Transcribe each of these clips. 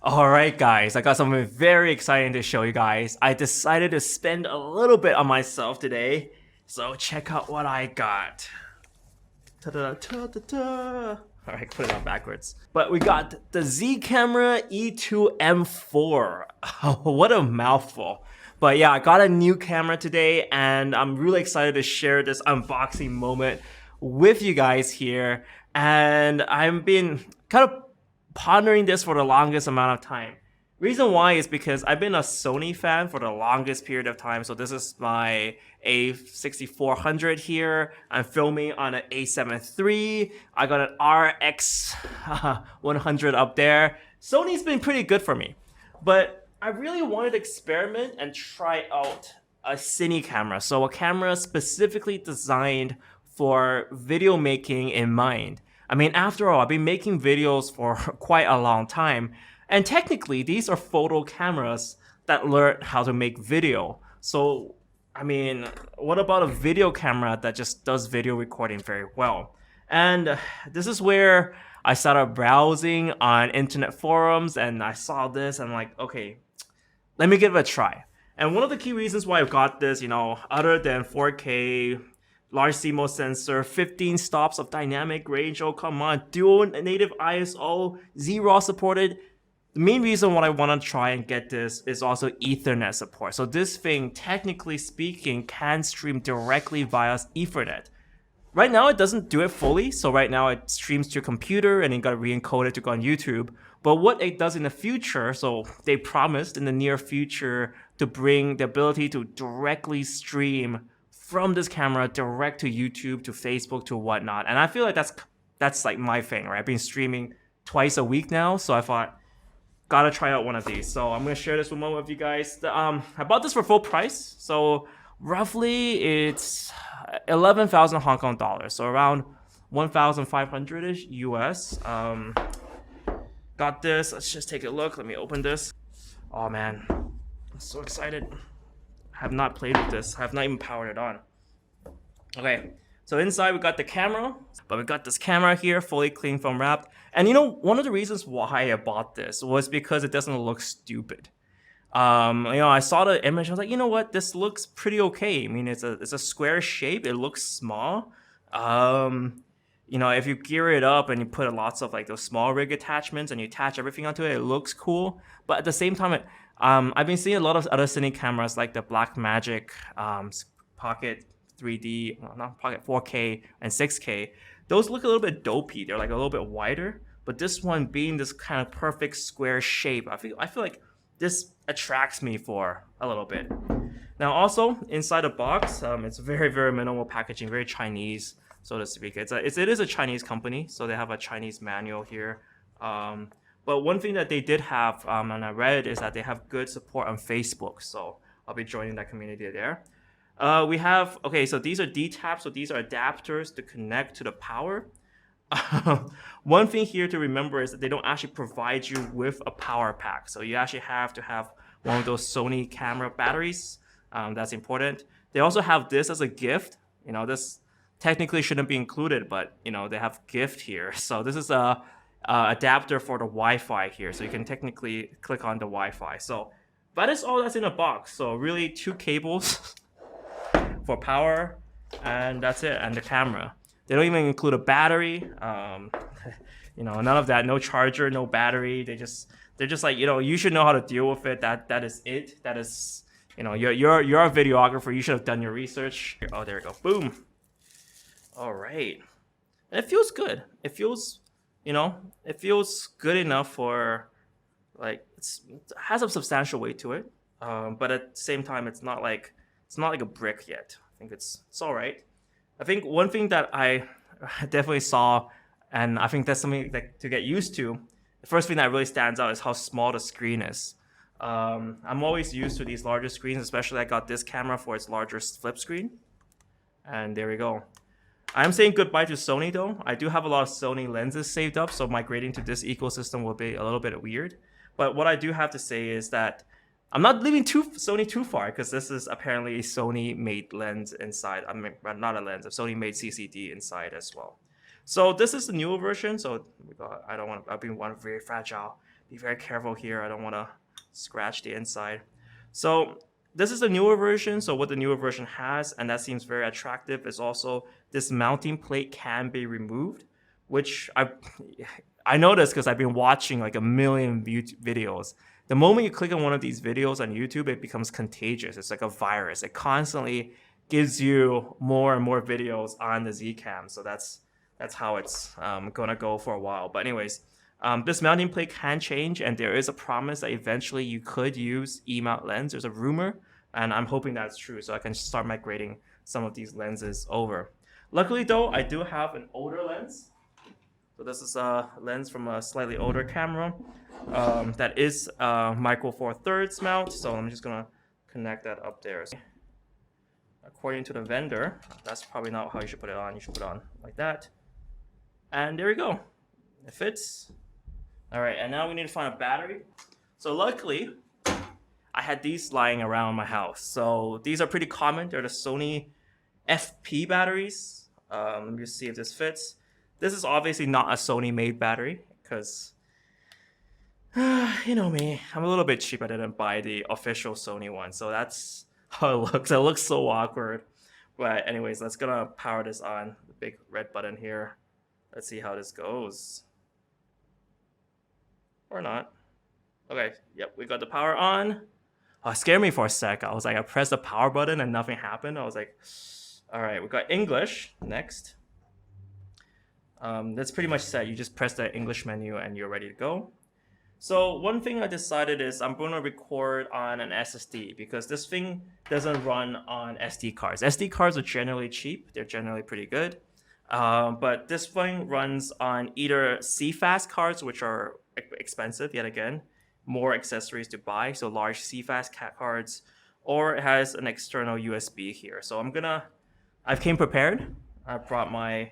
Alright guys, I got something very exciting to show you guys. I decided to spend a little bit on myself today, so check out what I got. Ta-da-ta-ta-ta. Alright, put it on backwards. But we got the Zcam E2 M4. What a mouthful. But yeah, I got a new camera today and I'm really excited to share this unboxing moment with you guys here. And I've been kind of pondering this for the longest amount of time. Reason why is because I've been a Sony fan for the longest period of time. So this is my A6400 here. I'm filming on an A7 III. I got an RX 100 up there. Sony's been pretty good for me. But I really wanted to experiment and try out a cine camera. So a camera specifically designed for video making in mind. I mean, after all, I've been making videos for quite a long time. And technically, these are photo cameras that learn how to make video. So, I mean, what about a video camera that just does video recording very well? And this is where I started browsing on internet forums and I saw this and I'm like, okay, let me give it a try. And one of the key reasons why I got this, other than 4K, large CMOS sensor, 15 stops of dynamic range, oh come on, dual native ISO, Z-RAW supported. The main reason why I want to try and get this is also Ethernet support. So this thing, technically speaking, can stream directly via Ethernet. Right now it doesn't do it fully, so right now it streams to your computer and you got to re-encode it to go on YouTube. But what it does in the future, so they promised in the near future to bring the ability to directly stream from this camera direct to YouTube, to Facebook, to whatnot. And I feel like that's like my thing, right? I've been streaming twice a week now, so I thought, gotta try out one of these. So I'm gonna share this one with you guys. I bought this for full price, so roughly it's 11,000 Hong Kong dollars, so around 1,500-ish US. Got this. Let's just take a look. Let me open this. Oh man, I'm so excited. Have not played with this. Have not even powered it on. Okay, so inside we got the camera, but we got this camera here, fully clean foam wrapped. And one of the reasons why I bought this was because it doesn't look stupid. I saw the image. I was like, you know what? This looks pretty okay. I mean, it's a square shape. It looks small. If you gear it up and you put lots of like those small rig attachments and you attach everything onto it, it looks cool. But at the same time, I've been seeing a lot of other cine cameras like the Blackmagic Pocket 3D, not Pocket 4K and 6K. Those look a little bit dopey. They're like a little bit wider. But this one being this kind of perfect square shape, I feel like this attracts me for a little bit. Now also inside the box, it's very, very minimal packaging, very Chinese, so to speak. It is a Chinese company, so they have a Chinese manual here. But one thing that they did have, and I read, is that they have good support on Facebook. So I'll be joining that community there. We have, okay, so these are D-taps. So these are adapters to connect to the power. One thing here to remember is that they don't actually provide you with a power pack. So you actually have to have one of those Sony camera batteries. That's important. They also have this as a gift. This technically shouldn't be included, but they have gift here. So this is a adapter for the Wi-Fi here, so you can technically click on the Wi-Fi. So that is all that's in a box. So really 2 cables for power, and that's it, and the camera. They don't even include a battery. None of that. No charger, no battery. They're just like, you should know how to deal with it. That is it. That is, you're a videographer. You should have done your research. Oh, there we go. Boom. All right. And it feels good. It feels good enough for, like, it has a substantial weight to it. But at the same time, it's not like a brick yet. I think it's all right. I think one thing that I definitely saw, and I think that's something to get used to, the first thing that really stands out is how small the screen is. I'm always used to these larger screens, especially I got this camera for its larger flip screen. And there we go. I'm saying goodbye to Sony though. I do have a lot of Sony lenses saved up, so migrating to this ecosystem will be a little bit weird. But what I do have to say is that I'm not leaving Sony too far, because this is apparently a Sony-made lens inside. I mean, not a lens, a Sony-made CCD inside as well. So this is the newer version. So I've been one very fragile. be very careful here. I don't want to scratch the inside. So this is the newer version. So what the newer version has, and that seems very attractive, is also this mounting plate can be removed, which I noticed because I've been watching like a million YouTube videos. The moment you click on one of these videos on YouTube, it becomes contagious. It's like a virus. It constantly gives you more and more videos on the Zcam. So that's how it's gonna go for a while. But anyways, this mounting plate can change, and there is a promise that eventually you could use E-mount lens. There's a rumor, and I'm hoping that's true, so I can start migrating some of these lenses over. Luckily though, I do have an older lens. So this is a lens from a slightly older camera that is micro four thirds mount. So I'm just gonna connect that up there. So according to the vendor, that's probably not how you should put it on. You should put it on like that. And there we go. It fits. All right, and now we need to find a battery. So luckily, I had these lying around my house. So these are pretty common. They're the Sony FP batteries. Let me just see if this fits. This is obviously not a Sony-made battery because, you know me, I'm a little bit cheap. I didn't buy the official Sony one. So that's how it looks. It looks so awkward. But anyways, let's gonna power this on. The big red button here. Let's see how this goes. Or not. Okay, yep, we got the power on. Oh, it scared me for a sec. I was like, I pressed the power button and nothing happened. I was like, all right, we got English next. That's pretty much set. You just press the English menu and you're ready to go. So one thing I decided is I'm going to record on an SSD because this thing doesn't run on SD cards. SD cards are generally cheap. They're generally pretty good. But this thing runs on either CFast cards, which are expensive, yet again, more accessories to buy, so large CFast cards, or it has an external USB here. So I've came prepared. I brought my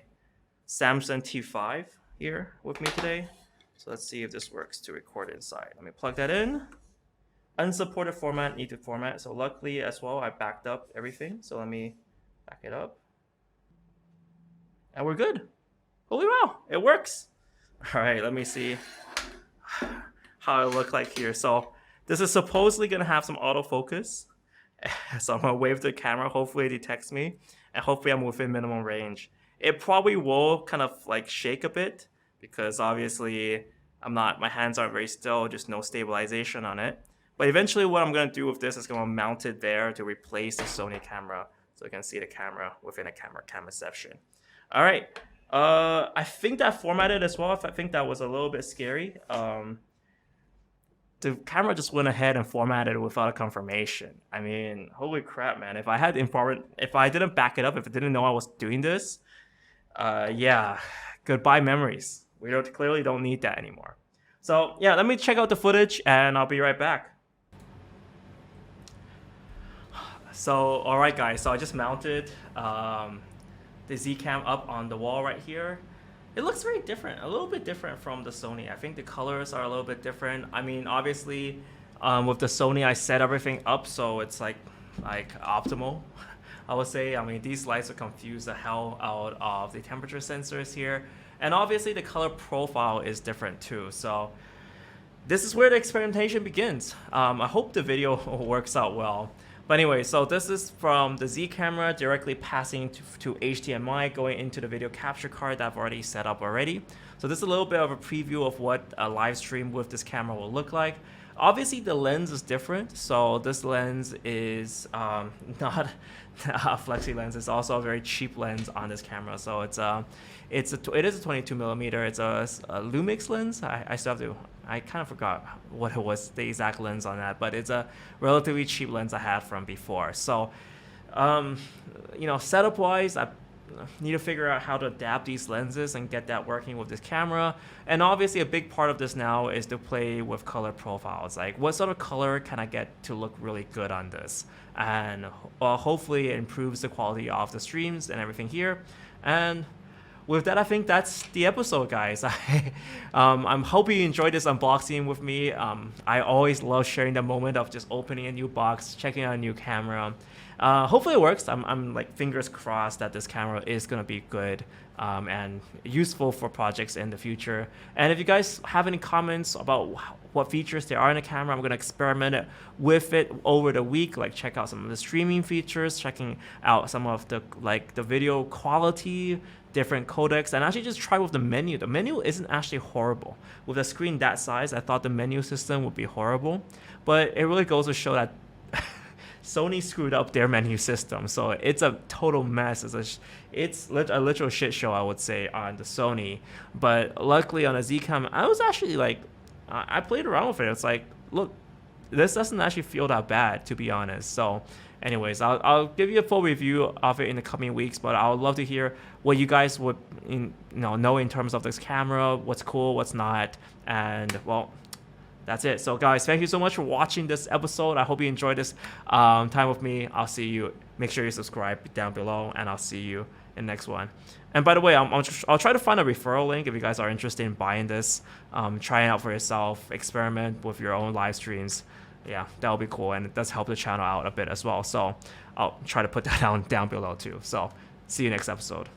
Samsung T5 here with me today. So let's see if this works to record inside. Let me plug that in. Unsupported format, need to format. So luckily as well, I backed up everything. So let me back it up. And we're good. Holy wow, it works. All right, let me see how it look like here. So this is supposedly gonna have some autofocus. So I'm gonna wave the camera, hopefully it detects me, and hopefully I'm within minimum range. It probably will kind of like shake a bit because obviously my hands aren't very still, just no stabilization on it. But eventually what I'm gonna do with this is gonna mount it there to replace the Sony camera so you can see the camera within a camera cam reception. All right, I think that formatted as well. I think that was a little bit scary. The camera just went ahead and formatted without a confirmation. I mean, holy crap, man. If I didn't back it up, if I didn't know I was doing this, yeah, goodbye memories. We clearly don't need that anymore. So yeah, let me check out the footage and I'll be right back. So, all right guys, so I just mounted the Zcam up on the wall right here. It looks very different, a little bit different from the Sony. I think the colors are a little bit different. I mean, obviously, with the Sony, I set everything up so it's like optimal, I would say. I mean, these lights will confuse the hell out of the temperature sensors here. And obviously, the color profile is different too. So this is where the experimentation begins. I hope the video works out well. But anyway, so this is from the Z camera directly passing to HDMI going into the video capture card that I've already set up already. So this is a little bit of a preview of what a live stream with this camera will look like. Obviously the lens is different. So this lens is not a flexi lens. It's also a very cheap lens on this camera. So it is a 22mm. It's a Lumix lens. I still have to. I kind of forgot what it was, the exact lens on that, but it's a relatively cheap lens I had from before. So, you know, setup wise, I need to figure out how to adapt these lenses and get that working with this camera. And obviously a big part of this now is to play with color profiles. Like what sort of color can I get to look really good on this? And hopefully it improves the quality of the streams and everything here. And with that, I think that's the episode, guys. I'm hoping you enjoyed this unboxing with me. I always love sharing the moment of just opening a new box, checking out a new camera. hopefully it works. I'm like fingers crossed that this camera is gonna be good and useful for projects in the future. And if you guys have any comments about what features there are in the camera, I'm gonna experiment with it over the week. Like check out some of the streaming features, checking out some of the video quality, different codecs, and actually just try with the menu. The menu isn't actually horrible. With a screen that size, I thought the menu system would be horrible, but it really goes to show that Sony screwed up their menu system, so it's a total mess. It's a literal shit show, I would say, on the Sony. But luckily on a Zcam, I was actually like, I played around with it. It's like, look, this doesn't actually feel that bad, to be honest. So anyways, I'll give you a full review of it in the coming weeks, but I would love to hear what you guys would know in terms of this camera, what's cool, what's not, and well, that's it. So guys, thank you so much for watching this episode. I hope you enjoyed this time with me. I'll see you. Make sure you subscribe down below, and I'll see you in the next one. And by the way, I'll try to find a referral link if you guys are interested in buying this, try it out for yourself, experiment with your own live streams. Yeah, that'll be cool, and it does help the channel out a bit as well. So I'll try to put that down below too. So see you next episode.